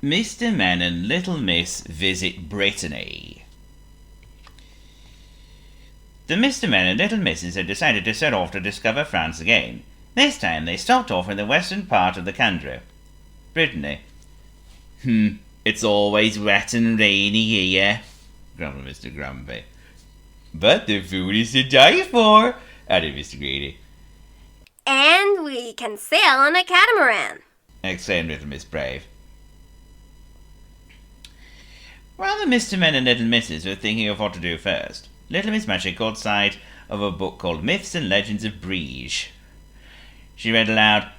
Mr. Men and Little Miss visit Brittany. The Mr. Men and Little Misses had decided to set off to discover France again. This time they stopped off in the western part of the country. Brittany. It's always wet and rainy here, grumbled Mr. Grumpy. But the food is to die for, added Mr. Greedy. And we can sail on a catamaran, exclaimed Little Miss Brave. While the Mr. Men and Little Misses were thinking of what to do first, Little Miss Magic caught sight of a book called Myths and Legends of Briege. She read aloud,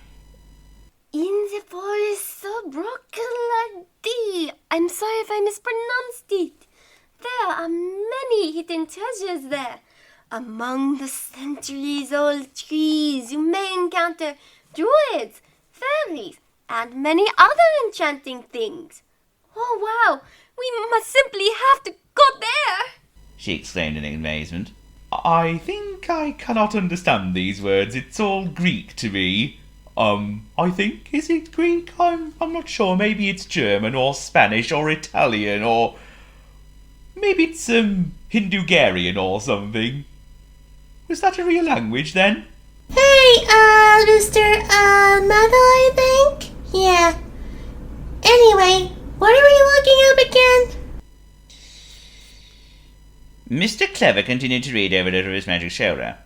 In the forest of Broccoli. I'm sorry if I mispronounced it. There are many hidden treasures there. Among the centuries-old trees, you may encounter druids, fairies, and many other enchanting things. Oh, wow! We must simply have to go there! she exclaimed in amazement. I think I cannot understand these words. It's all Greek to me. I think, is it Greek? I'm not sure. Maybe it's German or Spanish or Italian or maybe it's Hungarian or something. Was that a real language then? Hey, Mr. Metal, I think? Yeah. Anyway, what are we looking up again? Mr. Clever continued to read over Little Miss Magic's shoulder.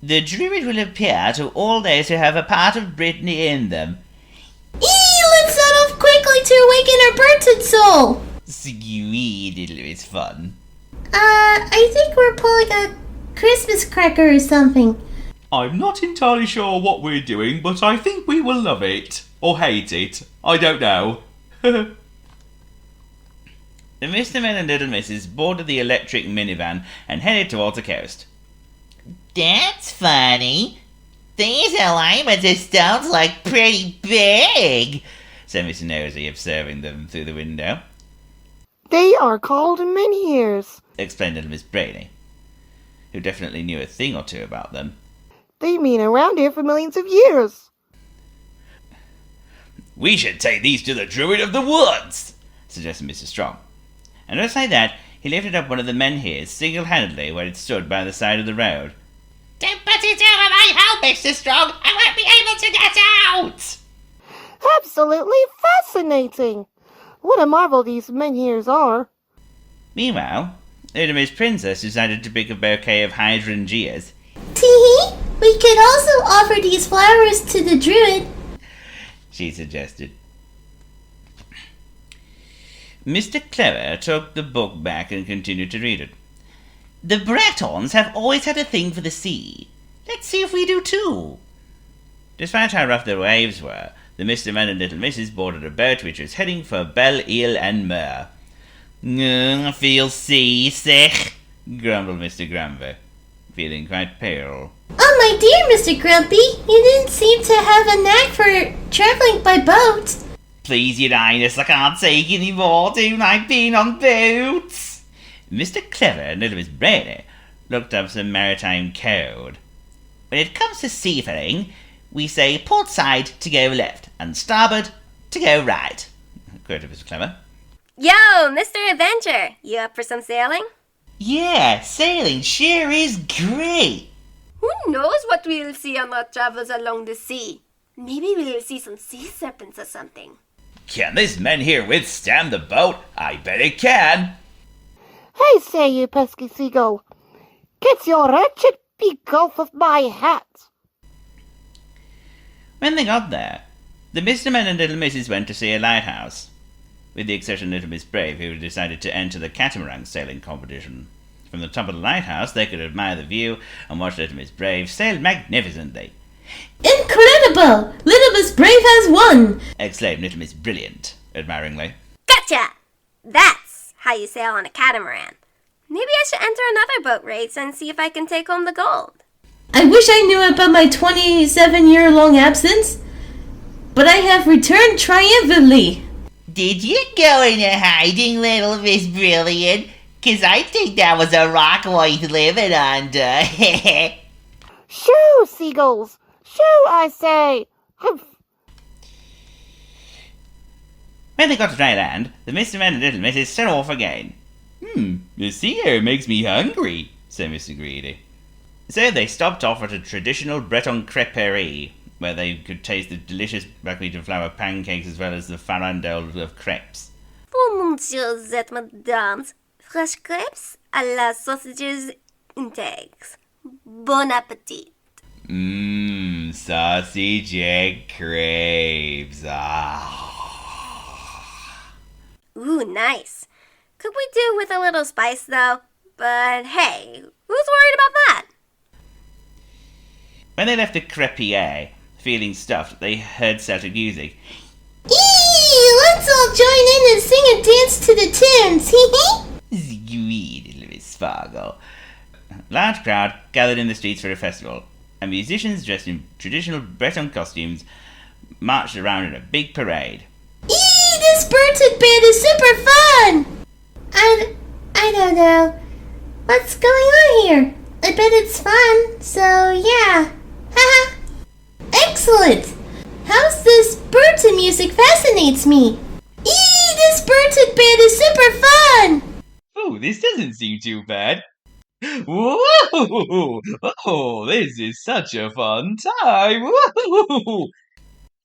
The druid will appear to all those who have a part of Brittany in them. Let's set off quickly to awaken our Breton soul! Sweet, it's fun. I think we're pulling a Christmas cracker or something. I'm not entirely sure what we're doing, but I think we will love it. Or hate it. I don't know. The Mr. Men and Little Misses boarded the electric minivan and headed towards the coast. That's funny. These alignments of stones look pretty big, said Mr. Nosy, observing them through the window. They are called menhirs, explained Little Miss Brady, who definitely knew a thing or two about them. They've been around here for millions of years. We should take these to the Druid of the Woods, suggested Mr. Strong. And just like that, he lifted up one of the menhirs single-handedly where it stood by the side of the road. Don't put it over my help, Mr. Strong! I won't be able to get out! Absolutely fascinating! What a marvel these menhirs are. Meanwhile, Little Miss Princess decided to pick a bouquet of hydrangeas. Tee-hee, we could also offer these flowers to the druid, she suggested. Mr. Clever took the book back and continued to read it. The Bretons have always had a thing for the sea. Let's see if we do too. Despite how rough the waves were, the Mr. Men and Little Misses boarded a boat which was heading for Belle Ile and Mer. I feel seasick, grumbled Mr. Grumpy, feeling quite pale. Oh my dear Mr. Grumpy, you didn't seem to have a knack for traveling by boat. Please, your highness, I can't take any more. Don't like being on boats. Mr. Clever and Little Miss Brady looked up some maritime code. When it comes to seafaring, we say port side to go left and starboard to go right, quoted Mr. Clever. Yo, Mr. Adventure, you up for some sailing? Yeah, sailing sure is great. Who knows what we'll see on our travels along the sea? Maybe we'll see some sea serpents or something. Can this menhir withstand the boat? I bet it can. Hey, say you pesky seagull. Get your wretched beak off of my hat. When they got there, the Mr. Men and Little Misses went to see a lighthouse, with the exception of Little Miss Brave, who decided to enter the catamaran sailing competition. From the top of the lighthouse, they could admire the view and watch Little Miss Brave sail magnificently. Incredible! Little Miss Brave has won! Exclaimed Little Miss Brilliant, admiringly. Gotcha! That's how you sail on a catamaran. Maybe I should enter another boat race and see if I can take home the gold. I wish I knew about my 27-year-long absence, but I have returned triumphantly. Did you go into hiding, Little Miss Brilliant? 'Cause I think that was a rock worth living under. Shoo, seagulls! Shoo, I say! Humph. When they got to dry land, the Mr. Men and Little Misses set off again. The sea air makes me hungry, said Mr. Greedy. So they stopped off at a traditional Breton creperie, where they could taste the delicious buckwheat and flour pancakes as well as the farandole of crepes. Pour monsieurs et madames, fresh crepes à la sausages and eggs. Bon appetit. Sausage egg crepes. Ooh, nice. Could we do with a little spice, though? But hey, who's worried about that? When they left the crepier, feeling stuffed, they heard Celtic music. Eee! Let's all join in and sing and dance to the tunes, hee hee! Sweet little Miss Fargo. A large crowd gathered in the streets for a festival, and musicians dressed in traditional Breton costumes marched around in a big parade. Eee! This Breton band is super fun! I don't know. What's going on here? I bet it's fun, so yeah. Haha! Excellent! How's this Breton music fascinates me? Eee! This Breton band is super fun! Oh, this doesn't seem too bad. Whoa! Oh, this is such a fun time! Whoa!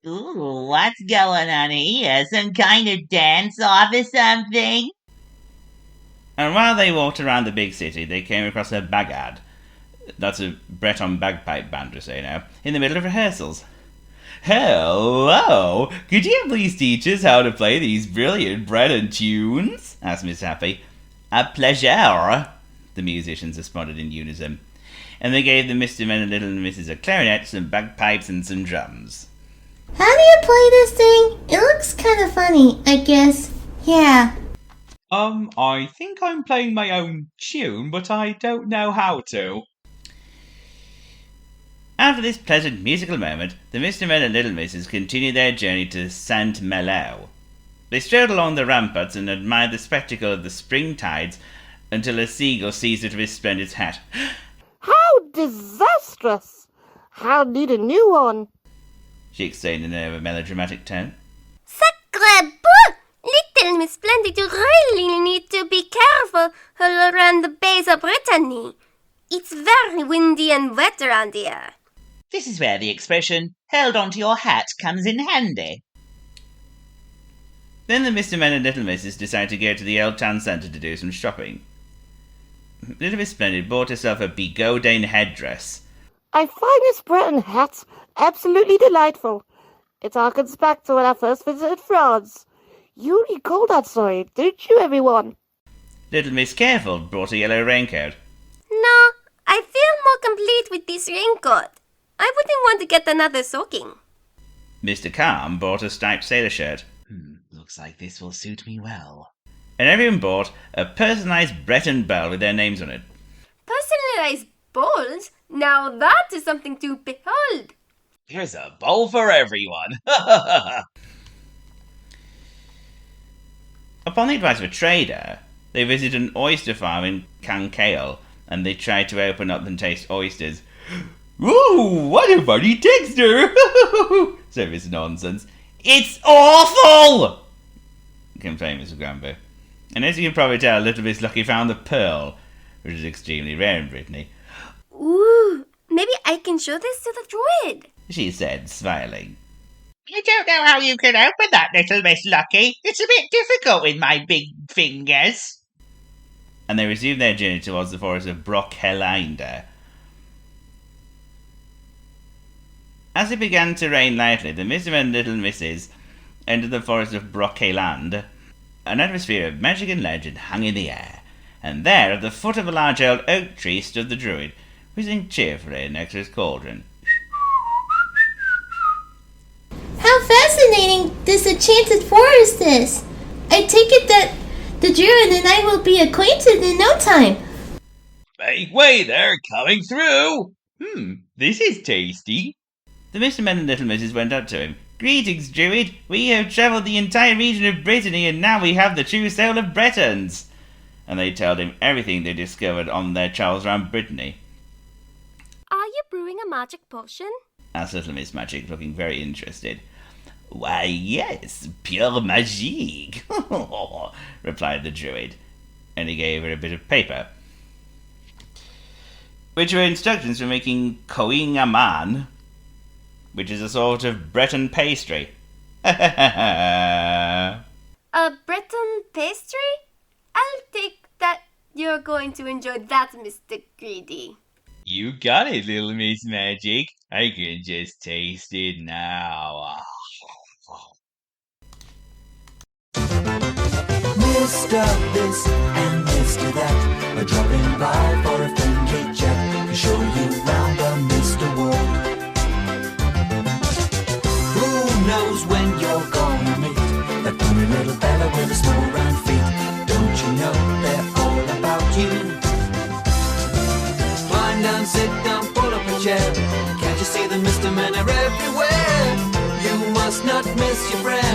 Ooh, what's going on here? Some kind of dance-off or something? And while they walked around the big city, they came across a bagad. That's a Breton bagpipe band, we say now, in the middle of rehearsals. Hello! Could you please teach us how to play these brilliant Breton tunes? Asked Miss Happy. A pleasure, the musicians responded in unison. And they gave the Mr. Men and Little Misses a clarinet, some bagpipes, and some drums. How do you play this thing? It looks kind of funny, I guess. Yeah. I think I'm playing my own tune, but I don't know how to. After this pleasant musical moment, the Mr. Men and Little Misses continued their journey to Saint-Malo. They strode along the ramparts and admired the spectacle of the spring tides until a seagull seized it with his splendid hat. How disastrous! I'll need a new one. She exclaimed in a melodramatic tone. Sacre bleu! Little Miss Splendid, you really need to be careful around the bays of Brittany. It's very windy and wet around here. This is where the expression, held onto your hat, comes in handy. Then the Mr. Men and Little Misses decided to go to the old town centre to do some shopping. Little Miss Splendid bought herself a Bigouden headdress. I find this Breton hat absolutely delightful. It harkens back to when I first visited France. You recall that story, don't you, everyone? Little Miss Careful brought a yellow raincoat. No, I feel more complete with this raincoat. I wouldn't want to get another soaking. Mr. Calm bought a striped sailor shirt. Looks like this will suit me well. And everyone bought a personalised Breton bowl with their names on it. Personalized bowls? Now that is something to behold. Here's a bowl for everyone. Upon the advice of a trader, they visited an oyster farm in Cancale, and they tried to open up and taste oysters. Ooh, what a funny texture! Said Mr. Nonsense. It's awful! Complained Mr. Granby. And as you can probably tell, Little Miss Lucky found the pearl, which is extremely rare in Brittany. Ooh, maybe I can show this to the druid, She said, smiling. I don't know how you can open that, little Miss Lucky. It's a bit difficult with my big fingers. And they resumed their journey towards the forest of Brav-kenañ. As it began to rain lightly, the Mr. and Little Misses entered the forest of Brav-kenañ. An atmosphere of magic and legend hung in the air, and there, at the foot of a large old oak tree, stood the druid, whistling cheerfully next to his cauldron. How fascinating this enchanted forest is! I take it that the druid and I will be acquainted in no time. Make way, they're coming through. This is tasty. The Mr. Men and Little Misses went up to him. Greetings, druid. We have travelled the entire region of Brittany, and now we have the true soul of Bretons. And they told him everything they discovered on their travels around Brittany. Are you brewing a magic potion? Asked Little Miss Magic, looking very interested. Why, yes, pure magique, replied the druid, and he gave her a bit of paper, which were instructions for making coing a man, which is a sort of Breton pastry. A Breton pastry? I'll take that. You're going to enjoy that, Mr. Greedy. You got it, little Miss Magic. I can just taste it now. Mr. This and Mr. That are dropping by for a friendly chat to show you round the Mr. World. Who knows when you're gonna meet that funny little fella with the small round feet? Don't you know they're all about you? Climb down, sit down, pull up a chair. Can't you see the Mr. Men are everywhere? You must not miss your friend.